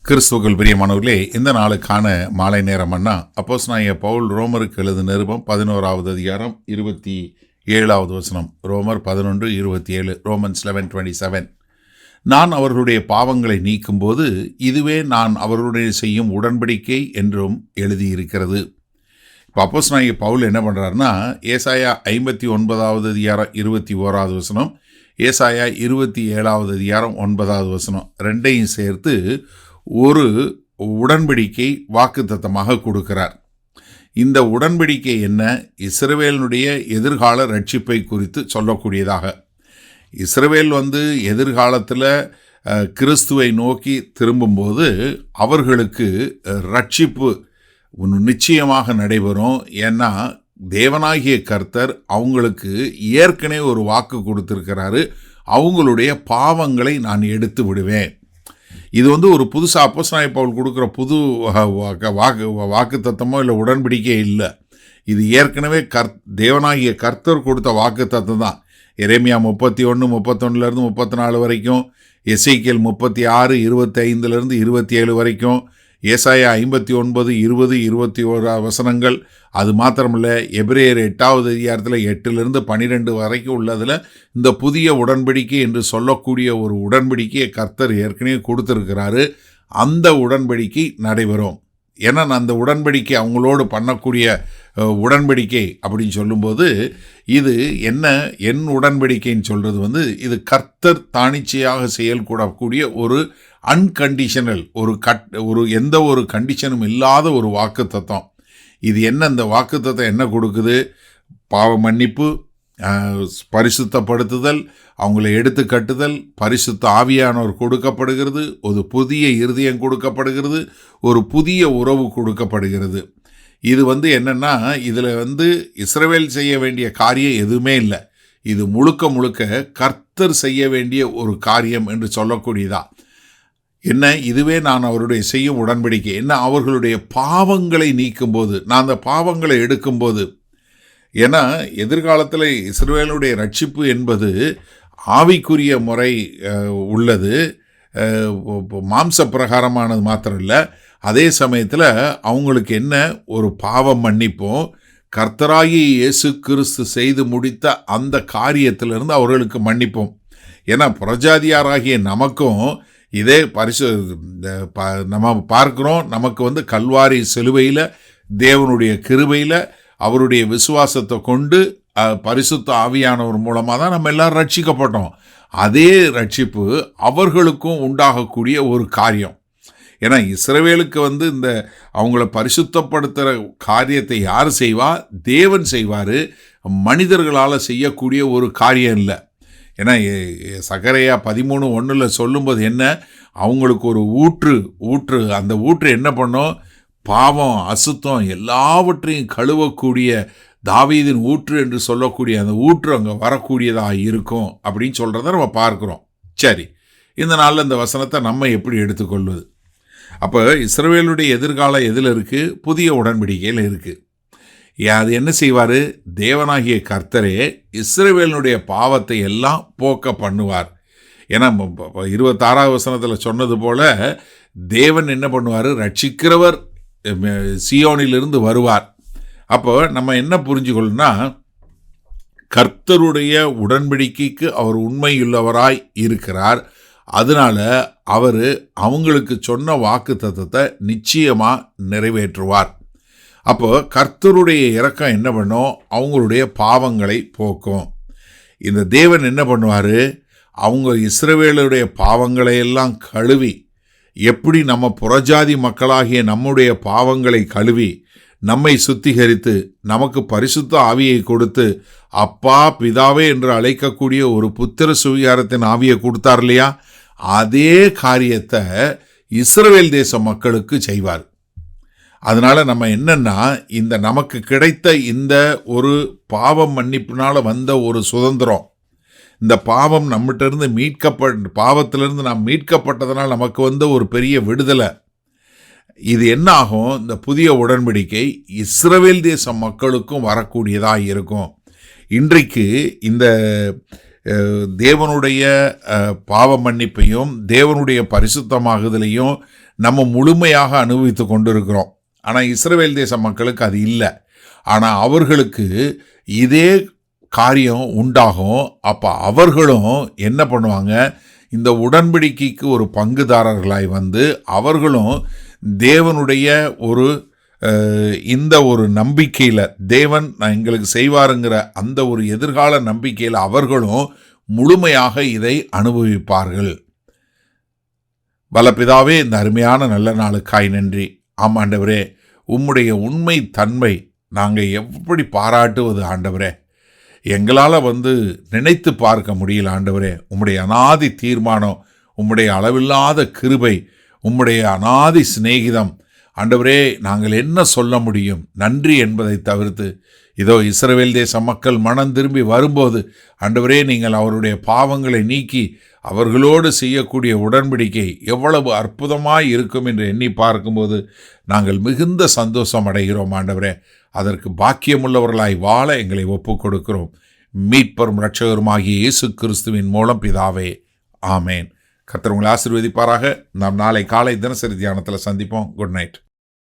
கிறிஸ்துவுக்குள் பிரியமானவர்களே, இந்த நாளுக்கான மாலை நேரம்னா அப்போஸ்தலனாகிய பவுல் ரோமருக்கு எழுதின நிருபம் 11வது அதிகாரம் 27வது வசனம். ரோமர் 11:27, ரோமன்ஸ் 11:27. நான் அவர்களுடைய பாவங்களை நீக்கும்போது இதுவே நான் அவர்களுடைய செய்யும் உடன்படிக்கை என்றும் எழுதியிருக்கிறது. இப்போ அப்போஸ்தலனாகிய பவுல் என்ன பண்ணுறாருன்னா, ஏசாயா 59வது அதிகாரம் 21வது வசனம், ஏசாயா 27வது அதிகாரம் 9வது வசனம் ரெண்டையும் சேர்த்து ஒரு உடன்படிக்கை வாக்குத்தத்தமாக கொடுக்கிறார். இந்த உடன்படிக்கை என்ன? இஸ்ரவேலினுடைய எதிர்கால ரட்சிப்பை குறித்து சொல்லக்கூடியதாக. இஸ்ரவேல் எதிர்காலத்தில் கிறிஸ்துவை நோக்கி திரும்பும்போது அவர்களுக்கு ரட்சிப்பு நிச்சயமாக நடைபெறும். ஏன்னா தேவனாகிய கர்த்தர் அவங்களுக்கு ஏற்கனவே ஒரு வாக்கு கொடுத்திருக்கிறாரு, அவங்களுடைய பாவங்களை நான் எடுத்து விடுவேன். இது ஒரு புதுசாக அப்போஸ்தலனாகிய பவுல் கொடுக்குற புது வாக்கு தத்தமோ இல்லை உடன்படிக்கை இல்லை. இது ஏற்கனவே தேவனாகிய கர்த்தர் கொடுத்த வாக்கு தத்தம் தான். எரேமியா 31, 31 34 வரைக்கும், எசேக்கியேல் 36, 25 27 வரைக்கும், ஏசாயா 59, 20, 21 வசனங்கள். அது மாத்திரமில்ல, எபிரேயர் 8வது அதிகாரத்தில் 8 12 வரைக்கும் உள்ளதில் இந்த புதிய உடன்படிக்கை என்று சொல்லக்கூடிய ஒரு உடன்படிக்கையை கர்த்தர் ஏற்கனவே கொடுத்துருக்கிறாரு. அந்த உடன்படிக்கை நடைபெறும். ஏன்னா அந்த உடன்படிக்கை அவங்களோடு பண்ணக்கூடிய உடன்படிக்கை அப்படின்னு சொல்லும்போது, இது என்ன என் உடன்படிக்கைன்னு சொல்கிறது இது கர்த்தர் தானிச்சையாக செயல்கூடக்கூடிய ஒரு அன்கண்டிஷனல், ஒரு எந்த ஒரு கண்டிஷனும் இல்லாத ஒரு வாக்கு தத்தம். இது என்ன? இந்த வாக்கு தத்தம் என்ன கொடுக்குது? பாவ மன்னிப்பு, பரிசுத்தப்படுத்துதல், அவங்கள எடுத்து கட்டுதல், பரிசுத்த ஆவியானவர் கொடுக்கப்படுகிறது, ஒரு புதிய இருதயம் கொடுக்கப்படுகிறது, ஒரு புதிய உறவு கொடுக்கப்படுகிறது. இது என்னன்னா, இதில் இஸ்ரவேல் செய்ய வேண்டிய காரியம் எதுவுமே இல்லை. இது முழுக்க முழுக்க கர்த்தர் செய்ய வேண்டிய ஒரு காரியம் என்று சொல்லக்கூடியதா. என்ன? இதுவே நான் அவருடைய செய்யும் உடன்படிக்கை. என்ன? அவர்களுடைய பாவங்களை நீக்கும்போது, நான் அந்த பாவங்களை எடுக்கும்போது. ஏன்னா எதிர்காலத்தில் இஸ்ரவேலுடைய ரட்சிப்பு என்பது ஆவிக்குரிய முறை உள்ளது, மாம்ச பிரகாரமானது மாத்திரம் இல்லை. அதே சமயத்தில் அவங்களுக்கு என்ன? ஒரு பாவம் மன்னிப்போம், கர்த்தராகிய இயேசு கிறிஸ்து செய்து முடித்த அந்த காரியத்திலிருந்து அவர்களுக்கு மன்னிப்போம். ஏன்னா புறஜாதியாராகிய நமக்கும் இதே நம்ம பார்க்குறோம். நமக்கு கல்வாரி சிலுவையில் தேவனுடைய கிருபையில் அவருடைய விசுவாசத்தை கொண்டு பரிசுத்த ஆவியானவர் மூலமாக தான் நம்ம எல்லாரும் ரட்சிக்கப்பட்டோம். அதே ரட்சிப்பு அவர்களுக்கும் உண்டாகக்கூடிய ஒரு காரியம். ஏன்னா இஸ்ரவேலுக்கு இந்த அவங்கள பரிசுத்தப்படுத்துகிற காரியத்தை யார் செய்வா? தேவன் செய்வார். மனிதர்களால் செய்யக்கூடிய ஒரு காரியம் இல்லை. ஏன்னா சகரியா 13:1 சொல்லும்போது என்ன? அவங்களுக்கு ஒரு ஊற்று அந்த ஊற்று என்ன பண்ணும்? பாவம், அசுத்தம் எல்லாவற்றையும் கழுவக்கூடிய தாவீதின் ஊற்று என்று சொல்லக்கூடிய அந்த ஊற்று அங்கே வரக்கூடியதாக இருக்கும் அப்படின்னு சொல்கிறத நம்ம பார்க்குறோம். சரி, இந்த நாளில் இந்த வசனத்தை நம்ம எப்படி எடுத்துக்கொள்வது? அப்போ இஸ்ரவேலுடைய எதிர்காலம் எதில் இருக்குது? புதிய உடன்படிக்கையில் இருக்குது. அது என்ன செய்வார்? தேவனாகிய கர்த்தரே இஸ்ரவேலுடைய பாவத்தை எல்லாம் போக்க பண்ணுவார். ஏன்னா 26வது வசனத்தில் சொன்னது போல தேவன் என்ன பண்ணுவார்? ரட்சிக்கிறவர் சியோனிலிருந்து வருவார். அப்போ நம்ம என்ன புரிஞ்சுக்கொள்ளணும்னா, கர்த்தருடைய உடன்படிக்கைக்கு அவர் உண்மையுள்ளவராய் இருக்கிறார். அதனால அவர் அவங்களுக்கு சொன்ன வாக்கு தத்தத்தை நிச்சயமாக நிறைவேற்றுவார். அப்போ கர்த்தருடைய இரக்கம் என்ன பண்ணும்? அவங்களுடைய பாவங்களை போக்கும். இந்த தேவன் என்ன பண்ணுவார்? அவங்க இஸ்ரவேலுடைய பாவங்களை எல்லாம் கழுவி, எப்படி நம்ம புறஜாதி மக்களாகிய நம்முடைய பாவங்களை கழுவி நம்மை சுத்திகரித்து நமக்கு பரிசுத்த ஆவியை கொடுத்து அப்பா பிதாவே என்று அழைக்கக்கூடிய ஒரு புத்திர சுவிகாரத்தின் ஆவியை கொடுத்தார் இல்லையா? அதே காரியத்தை இஸ்ரவேல் தேச மக்களுக்கு செய்வார். அதனால் நம்ம என்னன்னா, இந்த நமக்கு கிடைத்த இந்த ஒரு பாவம் மன்னிப்பினால் வந்த ஒரு சுதந்திரம், இந்த பாவம் நம்மகிட்ட பாவத்திலிருந்து நாம் மீட்கப்பட்டதனால் நமக்கு ஒரு பெரிய விடுதலை. இது என்ன ஆகும்? இந்த புதிய உடன்படிக்கை இஸ்ரவேல் தேச மக்களுக்கும் வரக்கூடியதாக இருக்கும். இன்றைக்கு இந்த தேவனுடைய பாவ மன்னிப்பையும் தேவனுடைய பரிசுத்தமாகுதலையும் நம்ம முழுமையாக அனுபவித்து கொண்டிருக்கிறோம். ஆனால் இஸ்ரவேல் தேச மக்களுக்கு அது இல்லை. ஆனால் அவர்களுக்கு இதே காரியம் உண்டாகும். அப்போ அவர்களும் என்ன பண்ணுவாங்க, இந்த உடன்படிக்கைக்கு ஒரு பங்குதாரர்களாய் வந்து அவர்களும் தேவனுடைய இந்த ஒரு நம்பிக்கையில், தேவன் எங்களுக்கு செய்வாருங்கிற அந்த ஒரு எதிர்கால நம்பிக்கையில் அவர்களும் முழுமையாக இதை அனுபவிப்பார்கள். வல்லபிதாவே, இந்த அருமையான நல்ல நாளுக்காய் நன்றி. ஆமாண்டவரே, உம்முடைய உண்மை தன்மை நாங்கள் எப்படி பாராட்டுவது ஆண்டவரே. எங்களால் நினைத்து பார்க்க முடியல ஆண்டவரே. உம்முடைய அநாதி தீர்மானம், உம்முடைய அளவில்லாத கிருபை, உம்முடைய அநாதி சிநேகிதம் ஆண்டவரே, நாங்கள் என்ன சொல்ல முடியும் நன்றி என்பதை தவிர்த்து. இதோ இஸ்ரவேல் தேச மக்கள் மனம் திரும்பி வரும்போது ஆண்டவரே, நீங்கள் அவருடைய பாவங்களை நீக்கி அவர்களோடு செய்யக்கூடிய உடன்படிக்கை எவ்வளவு அற்புதமாய் இருக்கும் என்று எண்ணி பார்க்கும்போது நாங்கள் மிகுந்த சந்தோஷம் அடைகிறோம் ஆண்டவரே. அதற்கு பாக்கியமுள்ளவர்களாய் வாழ எங்களை ஒப்புக் கொடுக்கிறோம். மீட்பரும் இரட்சகருமாகிய இயேசு கிறிஸ்துவின் மூலம் பிதாவே, ஆமேன். கர்த்தர் உங்களை ஆசீர்வதிப்பாராக. நாம் நாளை காலை தினசரி தியானத்தில் சந்திப்போம். Good night.